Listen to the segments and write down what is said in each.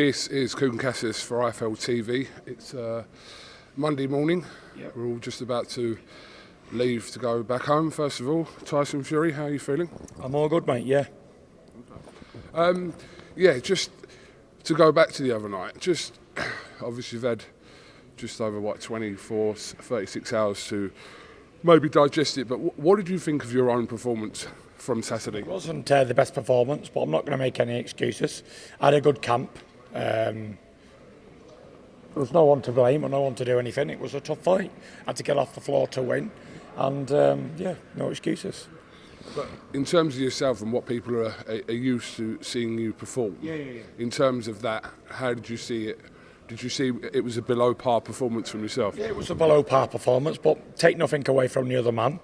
This is Kugan Cassius for IFL TV. It's Monday morning. Yep. We're all just about to leave to go back home. First of all, Tyson Fury, how are you feeling? I'm all good, mate, yeah. Yeah, just to go back to the other night, just obviously you've had just over 24, 36 hours to maybe digest it, but what did you think of your own performance from Saturday? It wasn't the best performance, but I'm not going to make any excuses. I had a good camp. There was no one to blame or no one to do anything. It was a tough fight. I had to get off the floor to win, and yeah, no excuses. But in terms of yourself and what people are used to seeing you perform, in terms of that, how did you see it? Did you see it was a below par performance from yourself? Yeah, it was a below par performance, but take nothing away from the other man.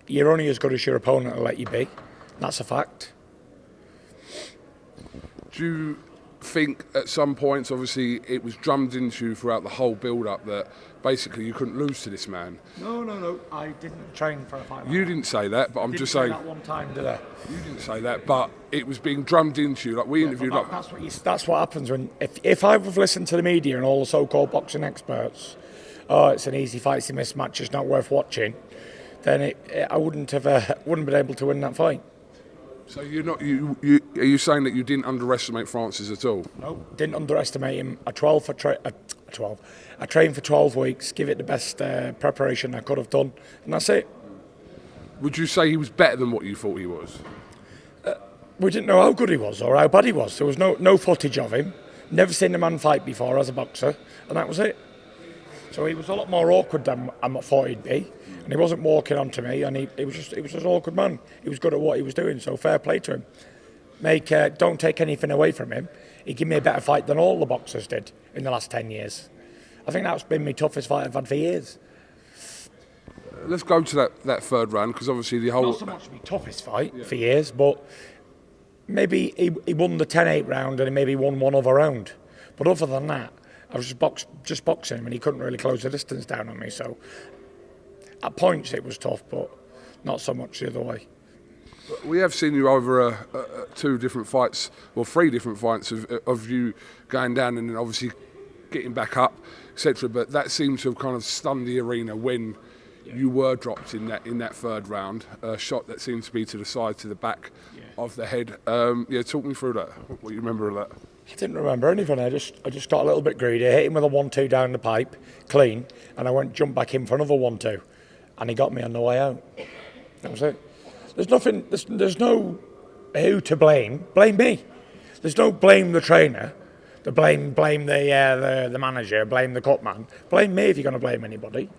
You're only as good as your opponent will let you be. That's a fact. Do you think at some points, obviously, it was drummed into you throughout the whole build-up that basically you couldn't lose to this man? No. I didn't train for a fight. You didn't say that, but I'm just saying. That one time, did I? You didn't say that, but it was being drummed into you. Like we interviewed. That's what happens when if I have listened to the media and all the so-called boxing experts. Oh, it's an easy fight, it's a mismatch, it's not worth watching. Then I wouldn't been able to win that fight. So are you saying that you didn't underestimate Francis at all? No, didn't underestimate him. I trained for 12 weeks, give it the best preparation I could have done, and that's it. Would you say he was better than what you thought he was? We didn't know how good he was or how bad he was. There was no footage of him. Never seen the man fight before as a boxer, and that was it. So he was a lot more awkward than I thought he'd be, and he wasn't walking onto me, and he was just an awkward man. He was good at what he was doing, so fair play to him. Don't take anything away from him. He gave me a better fight than all the boxers did in the last 10 years. I think that's been my toughest fight I've had for years. Let's go to that third round, because obviously the whole... Not so much my toughest fight for years, but maybe he won the 10-8 round and he maybe won one other round. But other than that, I was just boxing him and he couldn't really close the distance down on me. So at points it was tough, but not so much the other way. We have seen you over two different fights, or three different fights of you going down and then obviously getting back up, etc. But that seems to have kind of stunned the arena when you were dropped in that third round. A shot that seemed to be to the side, to the back of the head. Talk me through that. What you remember of that? I didn't remember anything. I just got a little bit greedy. I hit him with a 1-2 down the pipe, clean, and I jumped back in for another 1-2, and he got me on the way out. That was it. There's nothing. There's no who to blame. Blame me. There's no blame the trainer. Blame the manager. Blame the cut man. Blame me if you're going to blame anybody.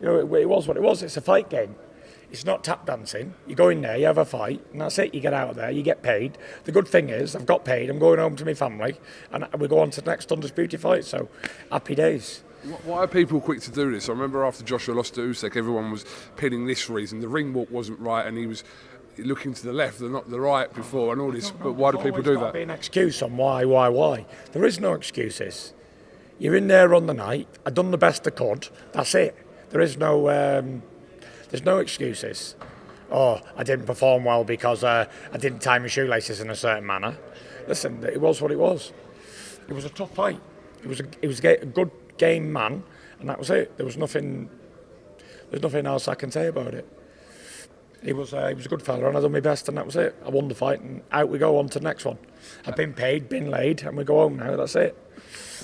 You know, it was what it was. It's a fight game. It's not tap dancing. You go in there, you have a fight, and that's it. You get out of there, you get paid. The good thing is, I've got paid, I'm going home to my family, and we go on to the next undisputed fight, so happy days. Why are people quick to do this? I remember after Joshua lost to Usyk, everyone was pinning this reason. The ring walk wasn't right, and he was looking to the left and not the right before, and all this. But why do people do that? There's be an excuse on why. There is no excuses. You're in there on the night. I've done the best I could. That's it. There is no... There's no excuses. Oh, I didn't perform well because I didn't tie my shoelaces in a certain manner. Listen, it was what it was. It was a tough fight. It was a good game man, and that was it. There's nothing else I can say about it. He was a good fella, and I done my best, and that was it. I won the fight, and out we go on to the next one. I've been paid, been laid, and we go home now. That's it.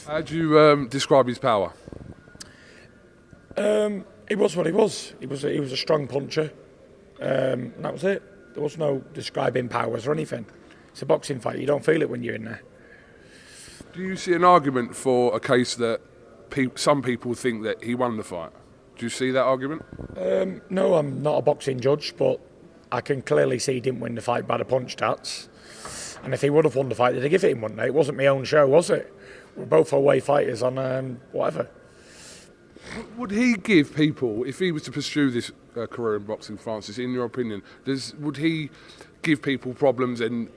How do you describe his power? He was what he was. He was a strong puncher. And that was it. There was no describing powers or anything. It's a boxing fight. You don't feel it when you're in there. Do you see an argument for a case that some people think that he won the fight? Do you see that argument? No, I'm not a boxing judge, but I can clearly see he didn't win the fight by the punch stats. And if he would have won the fight, they'd have given it him, wouldn't they? It wasn't my own show, was it? We're both away fighters on whatever. Would he give people, if he was to pursue this career in boxing, Francis, in your opinion, would he give people problems and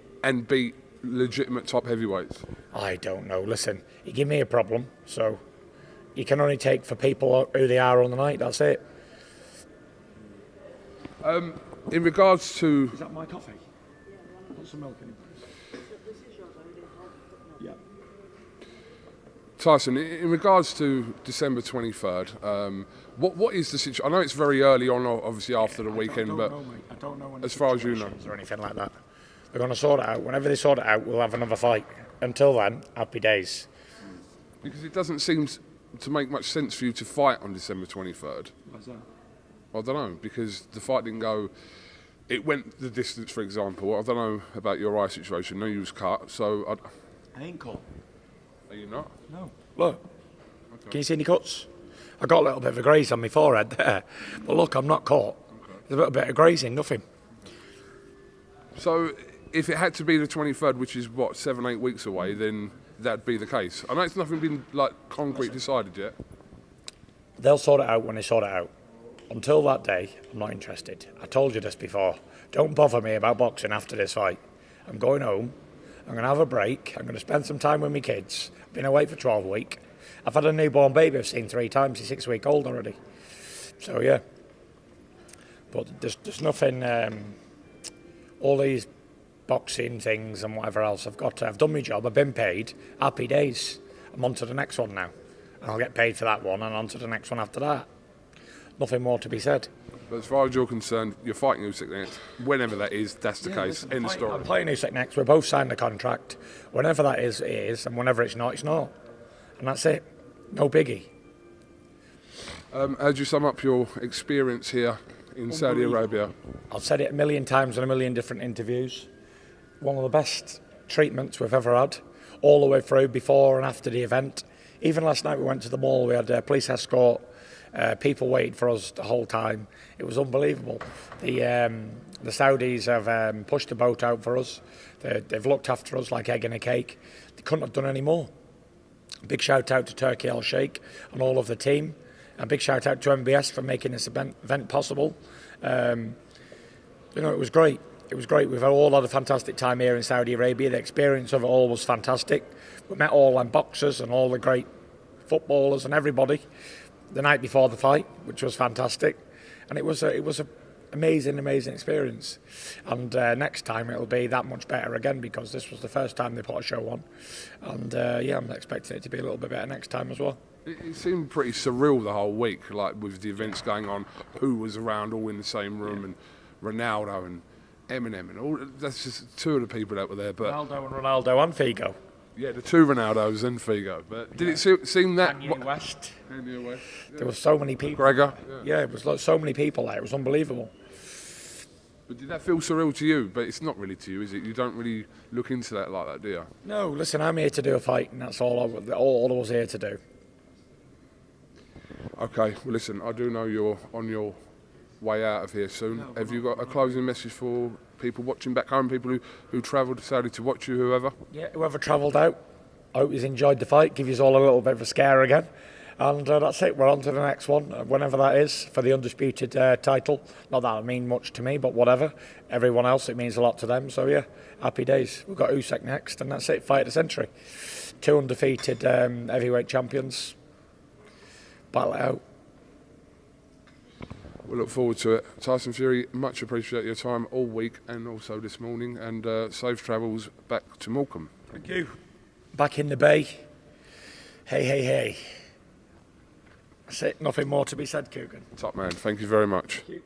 beat legitimate top heavyweights? I don't know. Listen, he gave me a problem, so you can only take for people who they are on the night. That's it. In regards to... Is that my coffee? Put some milk in it. Yeah. Tyson, in regards to December 23rd, what is the situation? I know it's very early on, obviously after the weekend, but I don't know as far as you know, or anything like that. They're going to sort it out. Whenever they sort it out, we'll have another fight. Until then, happy days. because it doesn't seem to make much sense for you to fight on December 23rd. What's that? I don't know, because the fight didn't go. It went the distance, for example. I don't know about your eye situation. No, you was cut, so I ain't caught. are you not? No. Look. Okay. Can you see any cuts? I got a little bit of a graze on my forehead there, but look, I'm not caught. Okay. There's a little bit of grazing, nothing. So, if it had to be the 23rd, which is what 7-8 weeks away, then that'd be the case. I know it's nothing been like concrete decided yet. They'll sort it out when they sort it out. Until that day, I'm not interested. I told you this before. Don't bother me about boxing after this fight. I'm going home. I'm going to have a break. I'm going to spend some time with my kids. I've been away for 12 weeks. I've had a newborn baby I've seen 3 times. He's 6 weeks old already. So, yeah. But there's nothing... all these boxing things and whatever else, I've done my job. I've been paid. Happy days. I'm on to the next one now. And I'll get paid for that one and on to the next one after that. Nothing more to be said. But as far as you're concerned, you're fighting Usyk next. Whenever that is, that's the case. End of story. I'm playing Usyk next. We're both signed a contract. Whenever that is, it is. And whenever it's not, it's not. And that's it. No biggie. How do you sum up your experience here in Saudi Arabia? I've said it a million times in a million different interviews. One of the best treatments we've ever had. All the way through, before and after the event. Even last night we went to the mall. We had a police escort. People waited for us the whole time. It was unbelievable. The Saudis have pushed the boat out for us. They've looked after us like egg in a cake. They couldn't have done any more. Big shout out to Turkey Al Sheikh and all of the team. A big shout out to MBS for making this event possible. It was great. It was great. We've all had a fantastic time here in Saudi Arabia. The experience of it all was fantastic. We met all them boxers and all the great footballers and everybody the night before the fight, which was fantastic, and it was a amazing experience. And next time it'll be that much better again, because this was the first time they put a show on, and I'm expecting it to be a little bit better next time as well. It seemed pretty surreal the whole week, like with the events going on, who was around all in the same room, and Ronaldo and Eminem and all. That's just 2 of the people that were there, but Ronaldo and Figo. Yeah, the 2 Ronaldos and Figo. But did it seem that... Kanye West. Kanye West. Yeah. There were so many people. Gregor. Yeah, it was like so many people there. It was unbelievable. But did that feel surreal to you? But it's not really to you, is it? You don't really look into that like that, do you? No, listen, I'm here to do a fight, and that's all I was here to do. Okay, well, listen, I do know you're on your way out of here soon. Have you got a closing message for people watching back home, people who travelled to Saudi to watch you, whoever? Yeah, whoever travelled out, I hope you've enjoyed the fight, give you all a little bit of a scare again. And that's it, we're on to the next one, whenever that is, for the undisputed title. Not that it means much to me, but whatever. Everyone else, it means a lot to them, so yeah, happy days. We've got Usyk next, and that's it, fight of the century. 2 undefeated heavyweight champions. Battle it out. We look forward to it. Tyson Fury, much appreciate your time all week and also this morning, and safe travels back to Morecambe. Thank you. Back in the bay. Hey. That's it. Nothing more to be said, Coogan. Top man. Thank you very much. Thank you.